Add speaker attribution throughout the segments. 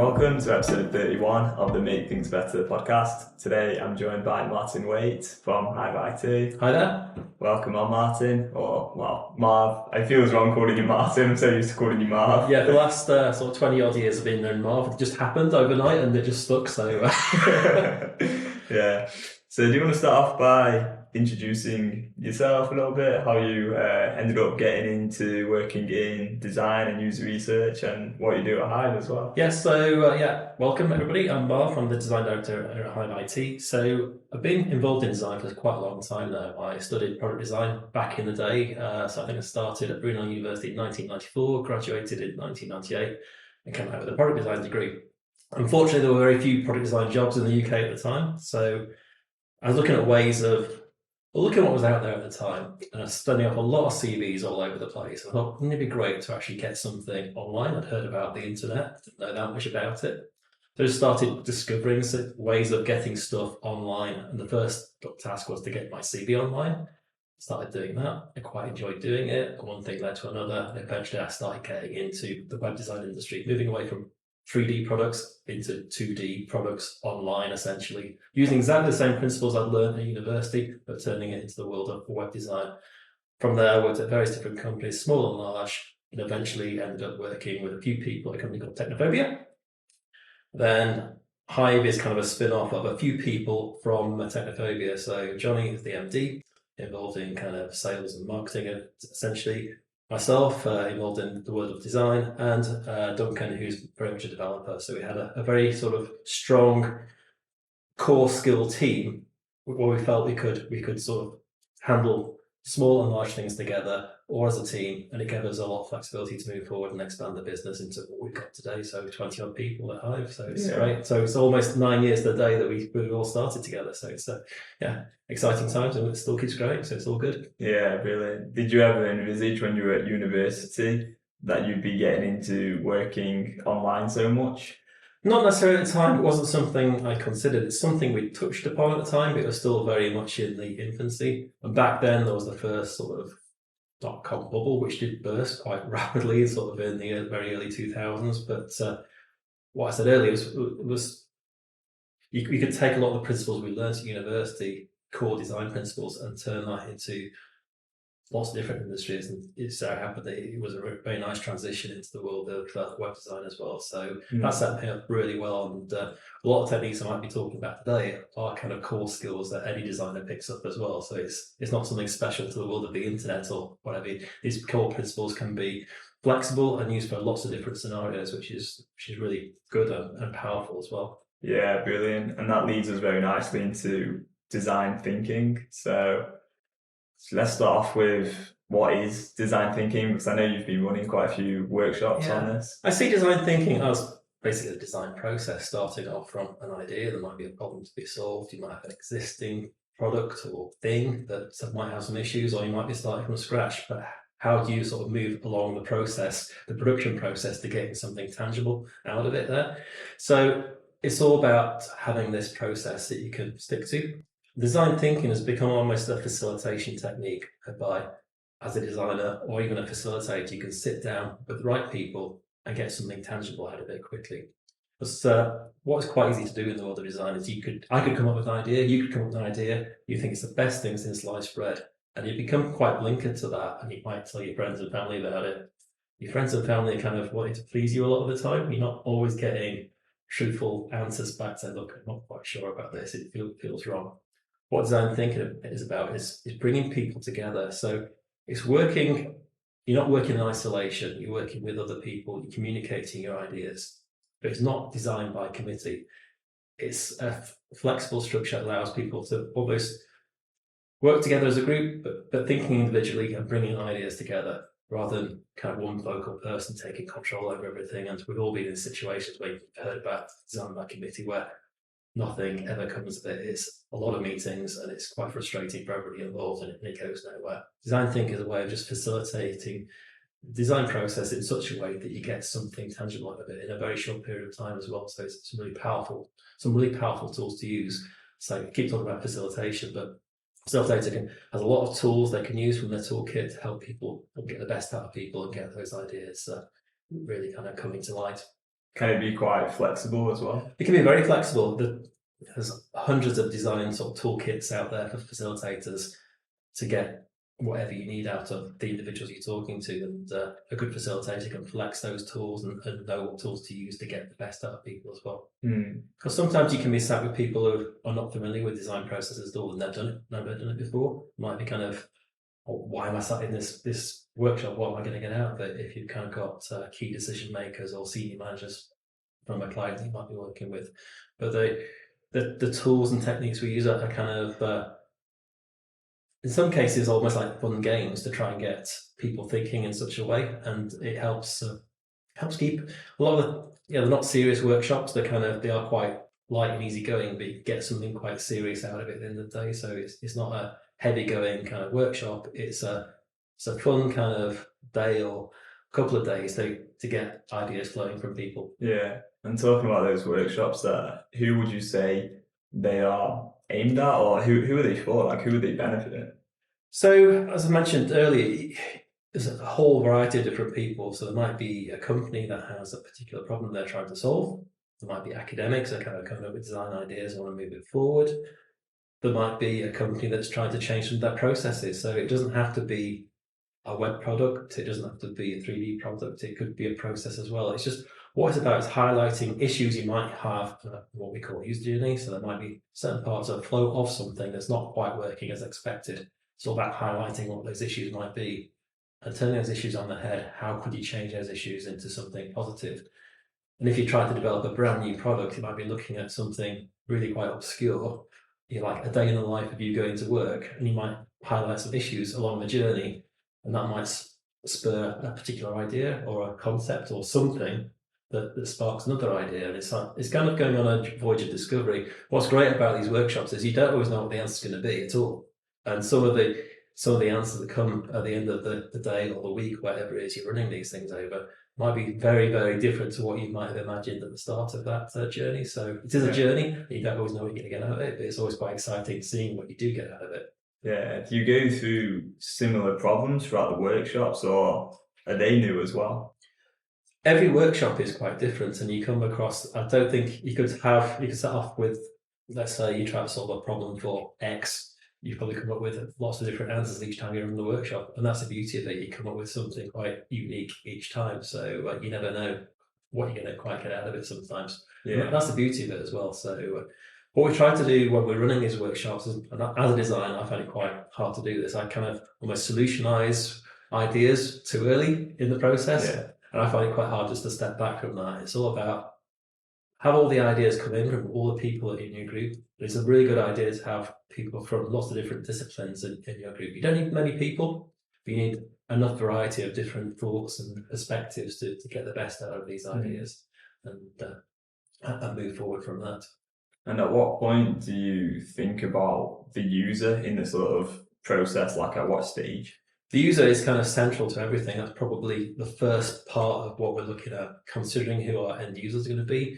Speaker 1: welcome to episode 31 of the Make Things Better podcast. Today I'm joined by Martin Waite from Hive IT.
Speaker 2: Hi there.
Speaker 1: Welcome on, Martin, or well, Marv. I feel it's wrong calling you Martin, I'm so used to calling you Marv.
Speaker 2: Yeah, the last sort of 20 odd years I've been known Marv. It just happened overnight and it just stuck, so...
Speaker 1: Yeah. So do you want to start off by introducing yourself a little bit, how you ended up getting into working in design and user research and what you do at Hive as well?
Speaker 2: Yeah, welcome everybody. I'm Marv, I'm the design director at Hive IT. So I've been involved in design for quite a long time now. I studied product design back in the day. So I think I started at Brunel University in 1994, graduated in 1998 and came out with a product design degree. Unfortunately, there were very few product design jobs in the UK at the time. So I was looking at ways of looking at what was out there at the time, and I was studying up a lot of CVs all over the place. I thought, wouldn't it be great to actually get something online? I'd heard about the internet, didn't know that much about it. So I just started discovering ways of getting stuff online, and the first task was to get my CV online. Started doing that. I quite enjoyed doing it. One thing led to another, and eventually I started getting into the web design industry, moving away from 3D products into 2D products online, essentially using exactly the same principles I'd learned at university, but turning it into the world of web design. From there, I worked at various different companies, small and large, and eventually ended up working with a few people at a company called Technophobia. Then Hive is kind of a spin-off of a few people from Technophobia. So Johnny is the MD, involved in kind of sales and marketing, essentially. Myself, involved in the world of design, and Duncan, who's very much a developer. So we had a very sort of strong core skill team where we felt we could sort of handle small and large things together or as a team, and it gave us a lot of flexibility to move forward and expand the business into what we've got today. So 20 odd people at Hive, so it's great. So it's almost 9 years to the day that we all started together. So it's exciting times, and it still keeps growing. So it's all good.
Speaker 1: Yeah, brilliant. Did you ever envisage when you were at university that you'd be getting into working online so much?
Speaker 2: Not necessarily at the time. It wasn't something I considered. It's something we touched upon at the time, but it was still very much in the infancy. And back then, there was the first sort of .com bubble, which did burst quite rapidly, sort of in the very early 2000s. But what I said earlier was you could take a lot of the principles we learned at university, core design principles, and turn that into lots of different industries, and it so happened that it was a very nice transition into the world of web design as well. So that set me up really well, and a lot of techniques I might be talking about today are kind of core skills that any designer picks up as well. So it's not something special to the world of the internet or whatever. These core principles can be flexible and used for lots of different scenarios, which is really good and powerful as well.
Speaker 1: Yeah, brilliant. And that leads us very nicely into design thinking. So let's start off with what is design thinking, because I know you've been running quite a few workshops on this.
Speaker 2: I see design thinking as basically a design process, starting off from an idea. There might be a problem to be solved. You might have an existing product or thing that might have some issues, or you might be starting from scratch. But how do you sort of move along the process, the production process, to getting something tangible out of it there? So it's all about having this process that you can stick to. Design thinking has become almost a facilitation technique, whereby as a designer or even a facilitator, you can sit down with the right people and get something tangible out of it quickly. Because what's quite easy to do in the world of design is I could come up with an idea, you could come up with an idea, you think it's the best thing since sliced bread, and you become quite blinkered to that, and you might tell your friends and family about it. Your friends and family are kind of wanting to please you a lot of the time. You're not always getting truthful answers back, saying, look, I'm not quite sure about this, it feels wrong. What design thinking is about is bringing people together. So it's working, you're not working in isolation, you're working with other people, you're communicating your ideas, but it's not designed by committee. It's a flexible structure that allows people to almost work together as a group, but thinking individually and bringing ideas together, rather than kind of one vocal person taking control over everything. And we've all been in situations where you've heard about design by committee where nothing ever comes of it. It's a lot of meetings and it's quite frustrating for everybody involved, and it goes nowhere. Design thinking is a way of just facilitating the design process in such a way that you get something tangible out of it in a very short period of time as well. So it's some really powerful tools to use. So I keep talking about facilitation, but facilitator has a lot of tools they can use from their toolkit to help people get the best out of people and get those ideas really kind of coming to light.
Speaker 1: Can it be quite flexible as well?
Speaker 2: It can be very flexible. There's hundreds of design sort of toolkits out there for facilitators to get whatever you need out of the individuals you're talking to. And a good facilitator can flex those tools and know what tools to use to get the best out of people as well. Because sometimes you can be sat with people who are not familiar with design processes at all and never done it before. It might be kind of, oh, why am I sat in this workshop? What am I going to get out of it? If you've kind of got key decision makers or senior managers from a client that you might be working with. But the tools and techniques we use are kind of, in some cases, almost like fun games to try and get people thinking in such a way, and it helps keep a lot of they're not serious workshops. They are quite light and easygoing, but you get something quite serious out of it at the end of the day. So it's not a heavy going kind of workshop. It's a fun kind of day or couple of days to get ideas flowing from people.
Speaker 1: Yeah, and talking about those workshops, there, who would you say they are aimed at, or who are they for? Like, who are they benefiting?
Speaker 2: So, as I mentioned earlier, there's a whole variety of different people. So there might be a company that has a particular problem they're trying to solve. There might be academics that kind of coming up with design ideas and want to move it forward. There might be a company that's trying to change some of their processes. So it doesn't have to be a web product. It doesn't have to be a 3D product. It could be a process as well. It's just what it's about is highlighting issues you might have, what we call user journey. So there might be certain parts of flow of something that's not quite working as expected. It's all about highlighting what those issues might be and turning those issues on their head. How could you change those issues into something positive? And if you try to develop a brand new product, you might be looking at something really quite obscure. You're like a day in the life of you going to work, and you might highlight some issues along the journey, and that might spur a particular idea or a concept or something that sparks another idea. And it's kind of going on a voyage of discovery. What's great about these workshops is you don't always know what the answer's going to be at all. And some of the answers that come at the end of the day or the week, whatever it is you're running these things over, might be very, very different to what you might have imagined at the start of that journey. So it is a journey. You don't always know what you're going to get out of it, but it's always quite exciting seeing what you do get out of it.
Speaker 1: Yeah, do you go through similar problems throughout the workshops, or are they new as well?
Speaker 2: Every workshop is quite different, and you come across, I don't think you could start off with, let's say you try to solve a problem for X. You probably come up with lots of different answers each time you're in the workshop, and that's the beauty of it. You come up with something quite unique each time, so you never know what you're going to quite get out of it sometimes.
Speaker 1: Yeah,
Speaker 2: And that's the beauty of it as well. So what we try to do when we're running these workshops, and as a designer, I find it quite hard to do this. I kind of almost solutionize ideas too early in the process, and I find it quite hard just to step back from that. It's all about have all the ideas come in from all the people in your group. It's a really good idea to have people from lots of different disciplines in your group. You don't need many people, but you need enough variety of different thoughts and perspectives to get the best out of these ideas and move forward from that.
Speaker 1: And at what point do you think about the user in the sort of process? Like, at what stage?
Speaker 2: The user is kind of central to everything. That's probably the first part of what we're looking at, considering who our end users are going to be.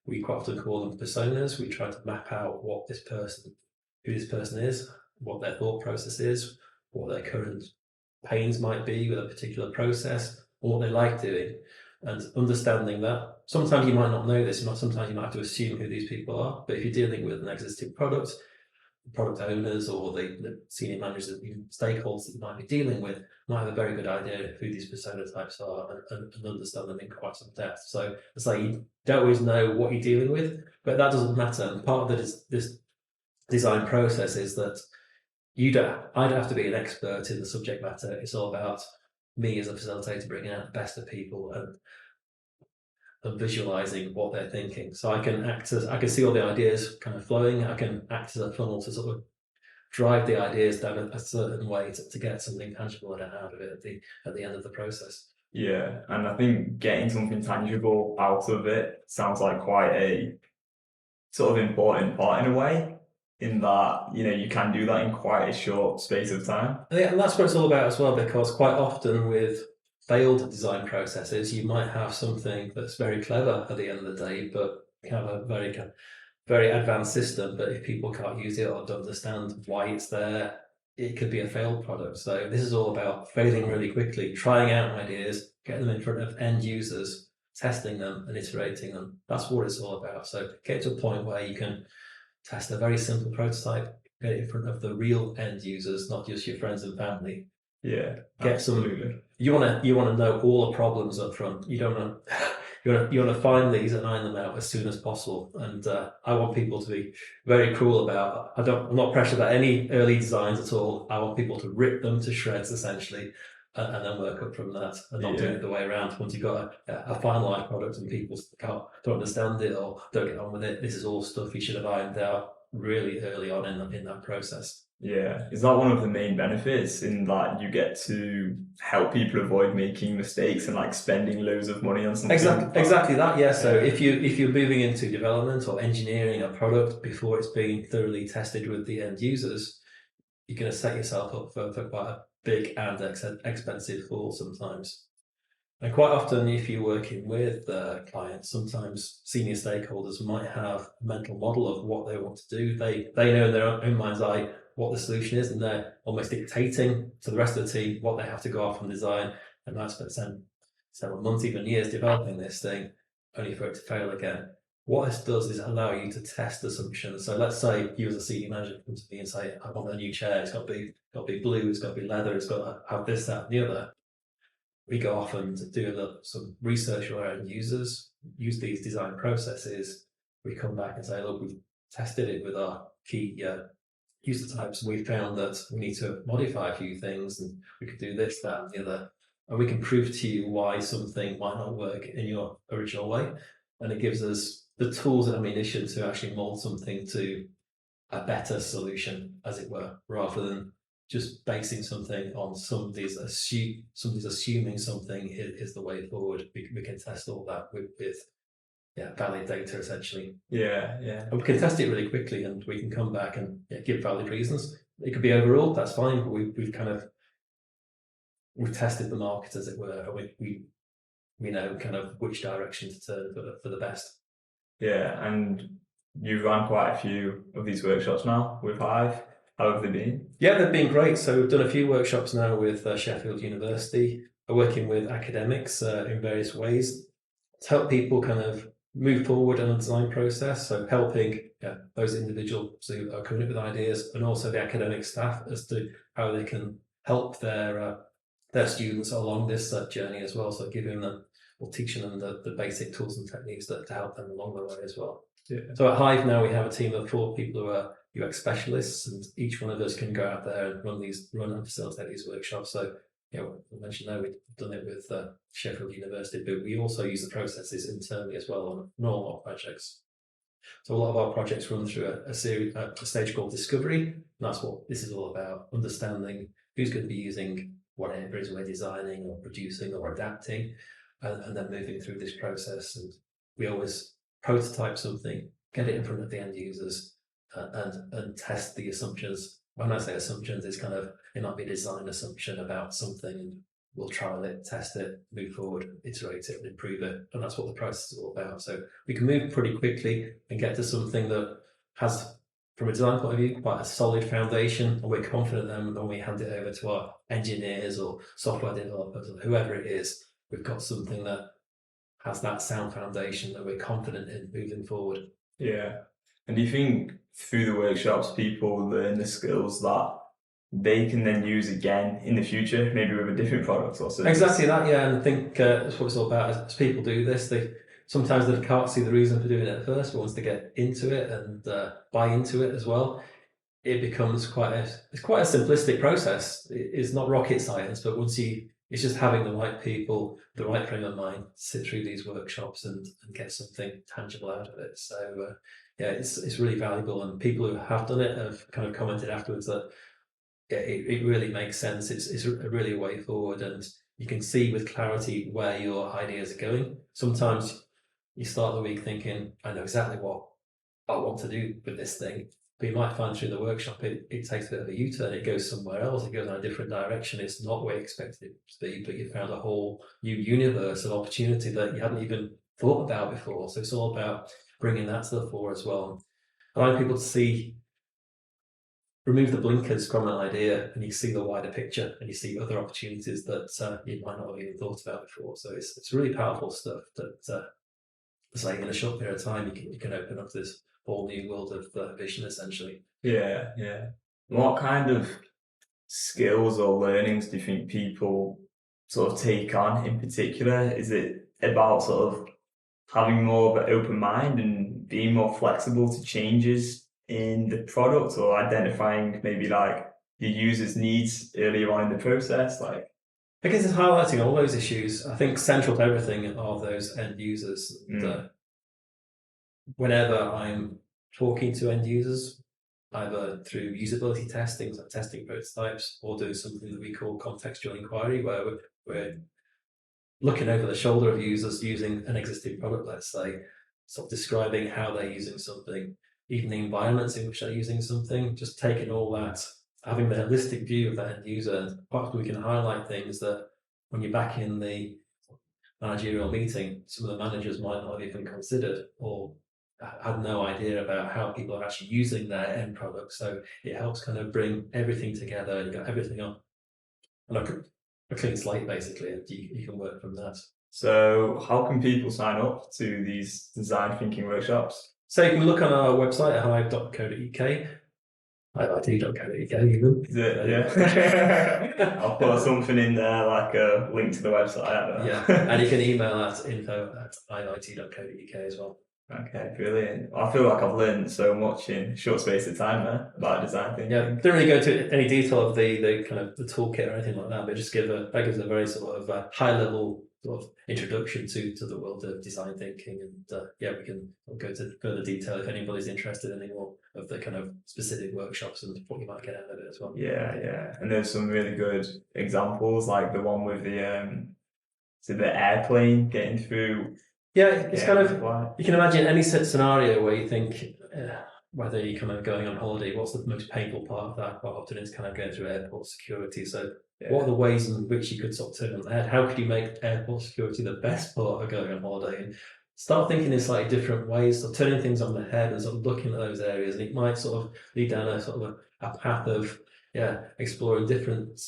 Speaker 2: We quite often call them personas. We try to map out who this person is, what their thought process is, what their current pains might be with a particular process, or what they like doing. And understanding that, sometimes you might not know this, sometimes you might have to assume who these people are, but if you're dealing with an existing product owners or the senior managers and stakeholders that you might be dealing with might have a very good idea of who these persona types are and understand them in quite some depth. So it's like you don't always know what you're dealing with, but that doesn't matter. And part of this design process is that I don't have to be an expert in the subject matter. It's all about me as a facilitator bringing out the best of people and visualizing what they're thinking. So I can see all the ideas kind of flowing. I can act as a funnel to sort of drive the ideas down a certain way to get something tangible out of it at the end of the process.
Speaker 1: Yeah, and I think getting something tangible out of it sounds like quite a sort of important part in a way, in that, you can do that in quite a short space of time.
Speaker 2: Yeah, and that's what it's all about as well, because quite often with failed design processes, you might have something that's very clever at the end of the day, but you have a very advanced system, but if people can't use it or don't understand why it's there, it could be a failed product. So this is all about failing really quickly, trying out ideas, getting them in front of end users, testing them and iterating them. That's what it's all about. So get to a point where you can test a very simple prototype, get it in front of the real end users, not just your friends and family.
Speaker 1: Yeah,
Speaker 2: Get some.
Speaker 1: absolutely.
Speaker 2: You want to know all the problems up front. You don't want to. You want to find these and iron them out as soon as possible. And I want people to be very cool about. I'm not pressured about any early designs at all. I want people to rip them to shreds essentially, and then work up from that, and not doing it the way around. Once you've got a finalized product and people don't understand it or don't get on with it, this is all stuff you should have ironed out really early on in that process.
Speaker 1: Yeah, is that one of the main benefits in that you get to help people avoid making mistakes and like spending loads of money on something?
Speaker 2: Exactly that. Yeah. So if you're moving into development or engineering a product before it's being thoroughly tested with the end users, you're going to set yourself up for quite a big and expensive fall sometimes. And quite often, if you're working with clients, sometimes senior stakeholders might have a mental model of what they want to do. They know in their own mind's eye what the solution is, and they're almost dictating to the rest of the team what they have to go off and design. And might spend several months, even years, developing this thing, only for it to fail again. What this does is allow you to test assumptions. So let's say you as a senior manager come to me and say, I want a new chair. It's got to be blue. It's got to be leather. It's got to have this, that, and the other. We go off and do some research with our end users, use these design processes. We come back and say, look, we've tested it with our key user types. We found that we need to modify a few things, and we could do this, that, and the other. And we can prove to you why something might not work in your original way. And it gives us the tools and ammunition to actually mold something to a better solution, as it were, rather than just basing something on somebody's assuming something is the way forward. We can test all that with valid data essentially.
Speaker 1: Yeah.
Speaker 2: And we can test it really quickly, and we can come back and give valid reasons. It could be overruled, that's fine, but we've tested the market, as it were, and we know kind of which direction to turn for the best.
Speaker 1: Yeah, and you've run quite a few of these workshops now with Hive. How have they been?
Speaker 2: Yeah, they've been great. So we've done a few workshops now with Sheffield University, working with academics in various ways to help people kind of move forward in the design process. So helping those individuals who are coming up with ideas, and also the academic staff as to how they can help their students along this journey as well. So giving them or teaching them the basic tools and techniques to help them along the way as well.
Speaker 1: Yeah.
Speaker 2: So at Hive now we have a team of 4 people who are UX specialists, and each one of us can go out there and run and facilitate these workshops. So I mentioned there we've done it with Sheffield University, but we also use the processes internally as well on all our projects. So a lot of our projects run through a stage called discovery, and that's what this is all about: understanding who's going to be using whatever it is we're designing or producing or adapting, and then moving through this process. And we always prototype something, get it in front of the end users, and test the assumptions. When I say assumptions, it's kind of, it might be a design assumption about something, and we'll trial it, test it, move forward, iterate it, and improve it. And that's what the process is all about. So we can move pretty quickly and get to something that has, from a design point of view, quite a solid foundation, and we're confident then when we hand it over to our engineers or software developers or whoever it is, we've got something that has that sound foundation that we're confident in moving forward.
Speaker 1: Yeah. And do you think through the workshops people learn the skills that they can then use again in the future, maybe with a different product or something?
Speaker 2: Exactly that, yeah. And I think that's what it's all about. As people do this, sometimes they can't see the reason for doing it at first, but once they get into it and buy into it as well, it becomes quite a simplistic process. It's not rocket science, but it's just having the right people, the right frame of mind, sit through these workshops and get something tangible out of it. So it's really valuable, and people who have done it have kind of commented afterwards that it really makes sense. It's really a way forward, and you can see with clarity where your ideas are going. Sometimes you start the week thinking, I know exactly what I want to do with this thing, but you might find through the workshop it takes a bit of a U-turn. It goes somewhere else. It goes in a different direction. It's not where you expected it to be, but you found a whole new universe of opportunity that you hadn't even thought about before. So it's all about bringing that to the fore as well, allowing people to see remove the blinkers from an idea and you see the wider picture and you see other opportunities that you might not have even thought about before. So it's really powerful stuff that, say, in a short period of time, you can open up this whole new world of vision, essentially.
Speaker 1: Yeah, yeah. What kind of skills or learnings do you think people sort of take on in particular? Is it about sort of having more of an open mind and being more flexible to changes in the product, or identifying maybe like your users' needs earlier on in the process? Like,
Speaker 2: I guess it's highlighting all those issues. I think central to everything are those end users. That whenever I'm talking to end users, either through usability testing, like testing prototypes, or doing something that we call contextual inquiry, where we're looking over the shoulder of users using an existing product, let's say, sort of describing how they're using something, even the environments in which they're using something, just taking all that, having the holistic view of that end user. And perhaps we can highlight things that when you're back in the managerial meeting, some of the managers might not have even considered or had no idea about how people are actually using their end product. So it helps kind of bring everything together. You got everything on a clean slate, basically, and you can work from that.
Speaker 1: so how can people sign up to these design thinking workshops?
Speaker 2: So you can look on our website at hive.co.uk, hiveit.co.uk even.
Speaker 1: Is it? Yeah. I'll put something in there, like a link to the website. I don't know.
Speaker 2: Yeah, and you can email at info@hiveit.co.uk as well.
Speaker 1: Okay, brilliant. I feel like I've learned so much in a short space of time there about design thinking.
Speaker 2: Yeah, don't really go into any detail of the kind of the toolkit or anything like that, but just gives a very sort of high level sort of introduction to the world of design thinking, and yeah, we can go to further detail if anybody's interested in any more of the kind of specific workshops and what you might get out of it as well.
Speaker 1: Yeah, yeah. And there's some really good examples, like the one with the airplane getting through.
Speaker 2: Yeah, it's kind of,
Speaker 1: flight.
Speaker 2: you can imagine any set scenario where you think whether you're kind of going on holiday, what's the most painful part of that? Quite often it's kind of going through airport security. So what are the ways in which you could sort of turn on the head? How could you make airport security the best part of going on holiday? And start thinking in slightly different ways, so turning things on the head and sort of looking at those areas. And it might sort of lead down a sort of a path of, exploring different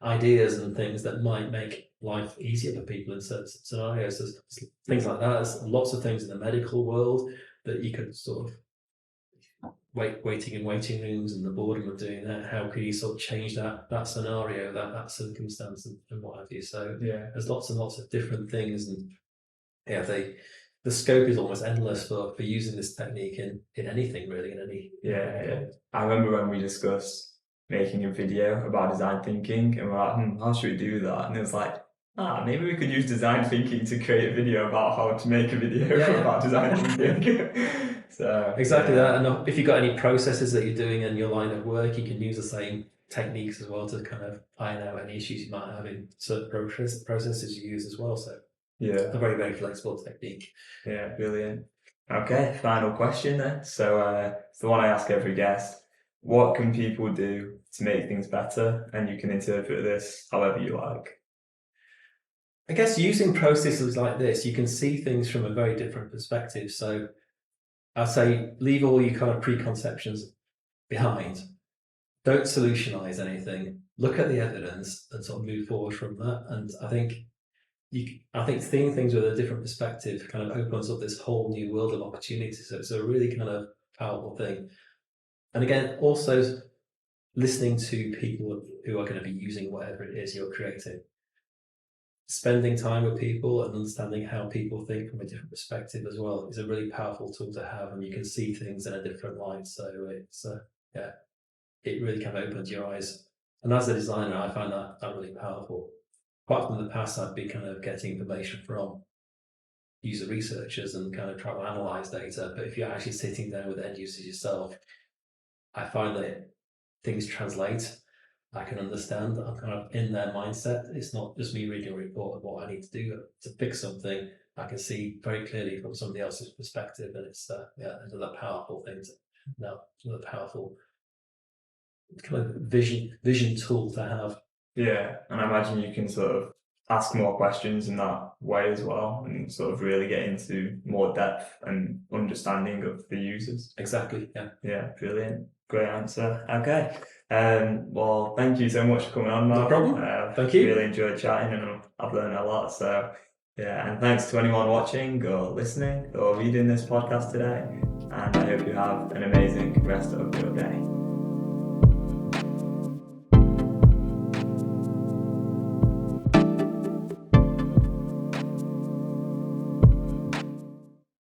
Speaker 2: ideas and things that might make life easier for people in certain scenarios. There's things like that. There's lots of things in the medical world that you could sort of waiting in waiting rooms and the boredom of doing that. How could you sort of change that scenario, that circumstance, and what have you? So there's lots and lots of different things, and the scope is almost endless for using this technique in anything really, in any.
Speaker 1: Yeah. I remember when we discussed making a video about design thinking, and we're like, how should we do that? And it was like, maybe we could use design thinking to create a video about how to make a video about design thinking. So
Speaker 2: exactly that. And if you've got any processes that you're doing in your line of work, you can use the same techniques as well to kind of iron out any issues you might have in certain processes you use as well. So a very, very flexible technique.
Speaker 1: Yeah, brilliant. Okay, final question then. So it's the one I ask every guest. What can people do to make things better? And you can interpret this however you like.
Speaker 2: I guess using processes like this, you can see things from a very different perspective. So I'd say leave all your kind of preconceptions behind. Don't solutionize anything. Look at the evidence and sort of move forward from that. And I think seeing things with a different perspective kind of opens up this whole new world of opportunities. So it's a really kind of powerful thing. And again, also listening to people who are going to be using whatever it is you're creating. Spending time with people and understanding how people think from a different perspective as well is a really powerful tool to have, and you can see things in a different light. So it's it really kind of opens your eyes. And as a designer, I find that really powerful. Quite often in the past, I'd be kind of getting information from user researchers and kind of trying to analyze data. But if you're actually sitting down with end users yourself, I find that things translate. I can understand that I'm kind of in their mindset. It's not just me reading a report of what I need to do to fix something. I can see very clearly from somebody else's perspective, and it's another powerful thing. Another powerful kind of vision tool to have.
Speaker 1: Yeah, and I imagine you can sort of ask more questions in that way as well, and sort of really get into more depth and understanding of the users.
Speaker 2: Exactly. Yeah.
Speaker 1: Yeah, brilliant. Great answer. Okay. Well, thank you so much for coming on, Mark.
Speaker 2: No problem. Thank you.
Speaker 1: Really enjoyed chatting, and I've learned a lot. So, yeah, and thanks to anyone watching or listening or reading this podcast today. And I hope you have an amazing rest of your day.